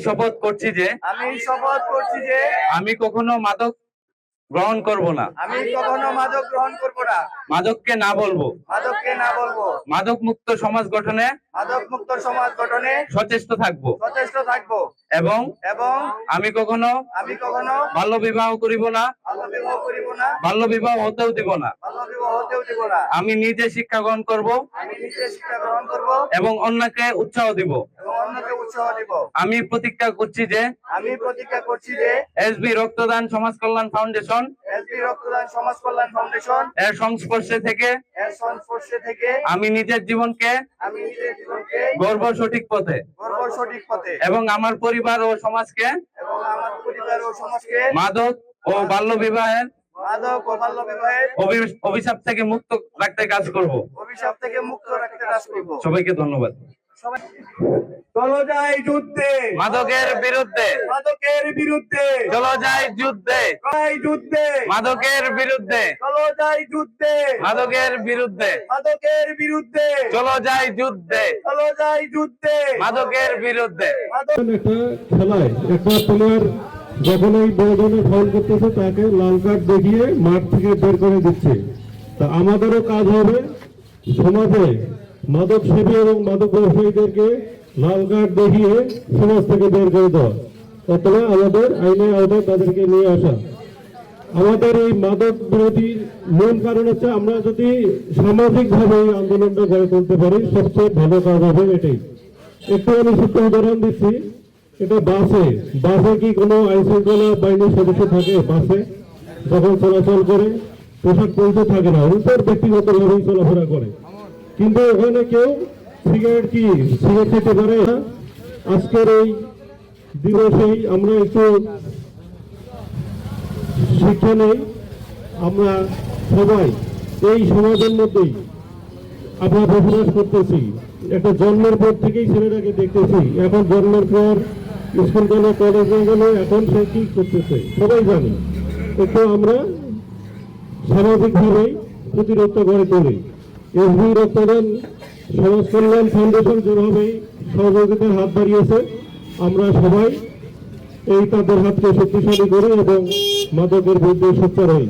শপথ করছি যে আমি কখনো মাদক গ্রহণ করব না। মাদককে না বলবো। মাদক মুক্ত সমাজ গঠনে সচেষ্ট থাকবো। এবং আমি কখনো বাল্য বিবাহ করিব না, বাল্য বিবাহ হতেও দিব না। আমি নিজে শিক্ষা গ্রহণ করব এবং অন্যকে উৎসাহ দিব। আমি প্রতিজ্ঞা করছি যে এসবি রক্তদান সমাজ কল্যাণ ফাউন্ডেশন এর সংস্পর্শে থেকে আমি নিজের জীবনকে গর্ব সঠিক পথে এবং আমার পরিবার ও সমাজকে মাদক ও বাল্য বিবাহের অভিশাপ থেকে মুক্ত রাখতে কাজ করব। সবাইকে ধন্যবাদ। চলো যাই যুদ্ধে, মাদকের বিরুদ্ধে, মাদকের বিরুদ্ধে, চলো যাই যুদ্ধে, যুদ্ধে, মাদকের বিরুদ্ধে, চলো যাই যুদ্ধে, মাদকের বিরুদ্ধে, মাদকের বিরুদ্ধে, চলো যাই যুদ্ধে, চলো যাই যুদ্ধে, মাদকের বিরুদ্ধে। একটা খেলায় একটা প্লেয়ার যখন এই বড় ধরনের ফাউল করতেছে তাকে লাল কার্ড দেখিয়ে মাঠ থেকে বের করে দিচ্ছে। তা আমাদেরও কাজ হবে সমাজে মাদক সেবী এবং মাদক ব্যবসায়ীদেরকে লাল কার্ড দেখিয়ে সমাজ থেকে বের করে দেওয়া, অথবা আমাদের আইনের আওতায় তাদেরকে নিয়ে আসা। আমাদের এই মাদক বিরোধীর মূল কারণ হচ্ছে আমরা যদি সামাজিকভাবে এই আন্দোলনটা গড়ে তুলতে পারি সবচেয়ে ভালো কাজ হবে এটাই। একটু আমি ছোট্ট উদাহরণ দিচ্ছি, এটা বাসে কি কোনো আইন শৃঙ্খলা বাহিনীর সদস্য থাকে? বাসে যখন চলাচল করে পোশাক পরিচয় থাকে না, উপর ব্যক্তিগতভাবেই চলাফেরা করে, কিন্তু ওখানে কেউ সিগারেট খেতে পারে না। আজকের এই দিবসেই আমরা একটু শিক্ষা নেই। আমরা সবাই এই সমাজের মধ্যেই আমরা বসবাস করতেছি। একটা জন্মের পর থেকেই ছেলেটাকে দেখতেছি, এখন জন্মের পর স্কুল গেল, কলেজে গেল, এখন সে কি করতেছে সবাই জানি। একটু আমরা সামাজিকভাবেই প্রতিরোধ গড়ে তুলি। এসবি রক্তদান সমাজ কল্যাণ ফাউন্ডেশন যেভাবেই সহযোগিতার হাত বাড়িয়েছে, আমরা সবাই এই তাদের হাতকে শক্তিশালী করি এবং মাদকের বিরুদ্ধে সোচ্চার হই।